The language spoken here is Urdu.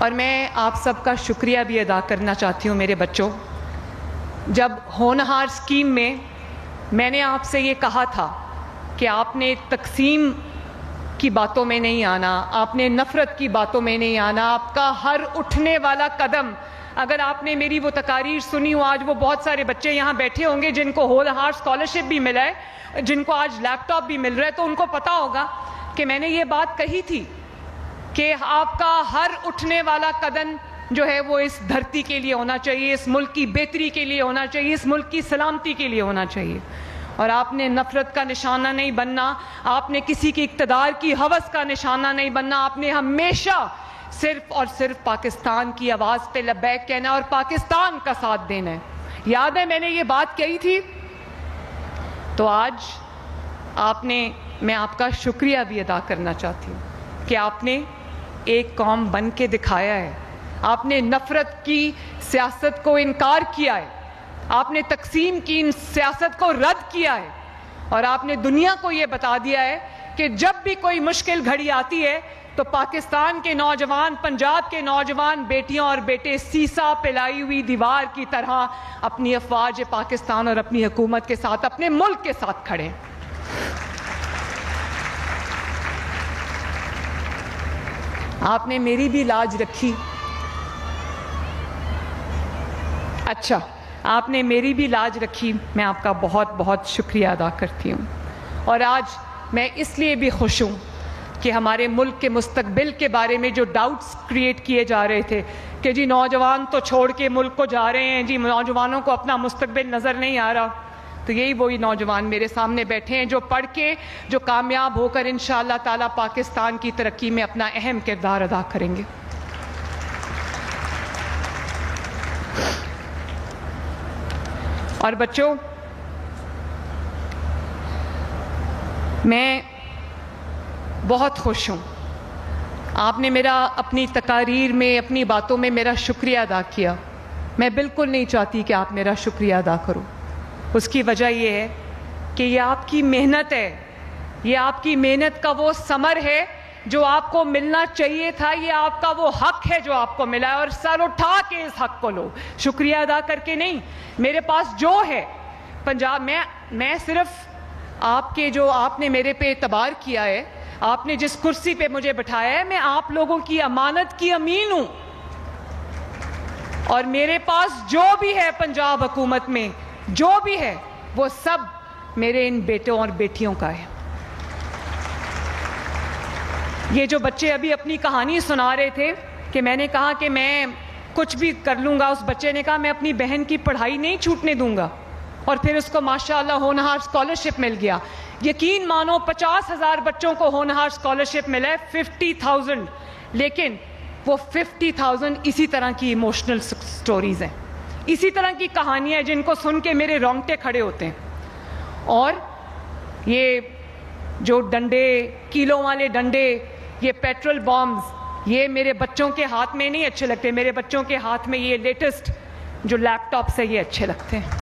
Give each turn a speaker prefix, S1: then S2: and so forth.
S1: اور میں آپ سب کا شکریہ بھی ادا کرنا چاہتی ہوں میرے بچوں. جب ہونہار اسکیم میں نے آپ سے یہ کہا تھا کہ آپ نے تقسیم کی باتوں میں نہیں آنا, آپ نے نفرت کی باتوں میں نہیں آنا, آپ کا ہر اٹھنے والا قدم, اگر آپ نے میری وہ تقاریر سنی ہو, آج وہ بہت سارے بچے یہاں بیٹھے ہوں گے جن کو ہونہار اسکالرشپ بھی ملا ہے, جن کو آج لیپ ٹاپ بھی مل رہا ہے, تو ان کو پتا ہوگا کہ میں نے یہ بات کہی تھی کہ آپ کا ہر اٹھنے والا قدم جو ہے وہ اس دھرتی کے لیے ہونا چاہیے, اس ملک کی بہتری کے لیے ہونا چاہیے, اس ملک کی سلامتی کے لیے ہونا چاہیے. اور آپ نے نفرت کا نشانہ نہیں بننا, آپ نے کسی کی اقتدار کی ہوس کا نشانہ نہیں بننا, آپ نے ہمیشہ صرف اور صرف پاکستان کی آواز پہ لبیک کہنا اور پاکستان کا ساتھ دینا ہے. یاد ہے میں نے یہ بات کہی تھی, تو آج میں آپ کا شکریہ بھی ادا کرنا چاہتی ہوں کہ آپ نے ایک قوم بن کے دکھایا ہے. آپ نے نفرت کی سیاست کو انکار کیا ہے, آپ نے تقسیم کی ان سیاست کو رد کیا ہے, اور آپ نے دنیا کو یہ بتا دیا ہے کہ جب بھی کوئی مشکل گھڑی آتی ہے تو پاکستان کے نوجوان, پنجاب کے نوجوان بیٹیاں اور بیٹے سیسا پلائی ہوئی دیوار کی طرح اپنی افواج پاکستان اور اپنی حکومت کے ساتھ, اپنے ملک کے ساتھ کھڑے ہیں. آپ نے میری بھی لاج رکھی. اچھا, آپ نے میری بھی لاج رکھی, میں آپ کا بہت بہت شکریہ ادا کرتی ہوں. اور آج میں اس لیے بھی خوش ہوں کہ ہمارے ملک کے مستقبل کے بارے میں جو ڈاؤٹس کریٹ کیے جا رہے تھے کہ جی نوجوان تو چھوڑ کے ملک کو جا رہے ہیں, جی نوجوانوں کو اپنا مستقبل نظر نہیں آ رہا, تو یہی وہی نوجوان میرے سامنے بیٹھے ہیں جو پڑھ کے, جو کامیاب ہو کر انشاءاللہ تعالی پاکستان کی ترقی میں اپنا اہم کردار ادا کریں گے. اور بچوں, میں بہت خوش ہوں, آپ نے میرا اپنی تقاریر میں, اپنی باتوں میں میرا شکریہ ادا کیا. میں بالکل نہیں چاہتی کہ آپ میرا شکریہ ادا کرو. اس کی وجہ یہ ہے کہ یہ آپ کی محنت ہے, یہ آپ کی محنت کا وہ ثمر ہے جو آپ کو ملنا چاہیے تھا, یہ آپ کا وہ حق ہے جو آپ کو ملا ہے, اور سر اٹھا کے اس حق کو لو, شکریہ ادا کر کے نہیں. میرے پاس جو ہے پنجاب میں صرف آپ کے, جو آپ نے میرے پہ اعتبار کیا ہے, آپ نے جس کرسی پہ مجھے بٹھایا ہے, میں آپ لوگوں کی امانت کی امین ہوں, اور میرے پاس جو بھی ہے پنجاب حکومت میں, جو بھی ہے وہ سب میرے ان بیٹوں اور بیٹیوں کا ہے. یہ جو بچے ابھی اپنی کہانی سنا رہے تھے کہ میں نے کہا کہ میں کچھ بھی کر لوں گا, اس بچے نے کہا میں اپنی بہن کی پڑھائی نہیں چھوٹنے دوں گا, اور پھر اس کو ماشاءاللہ ہونہار اسکالرشپ مل گیا. یقین مانو 50,000 بچوں کو ہونہار اسکالرشپ ملا ہے, 50,000, لیکن وہ 50,000 اسی طرح کی ایموشنل سٹوریز ہیں, اسی طرح کی کہانیاں جن کو سن کے میرے رونگٹے کھڑے ہوتے ہیں. اور یہ جو ڈنڈے, کیلوں والے ڈنڈے, یہ پیٹرول بامز, یہ میرے بچوں کے ہاتھ میں نہیں اچھے لگتے. میرے بچوں کے ہاتھ میں یہ لیٹسٹ جو لیپ ٹاپس ہے یہ اچھے لگتے ہیں.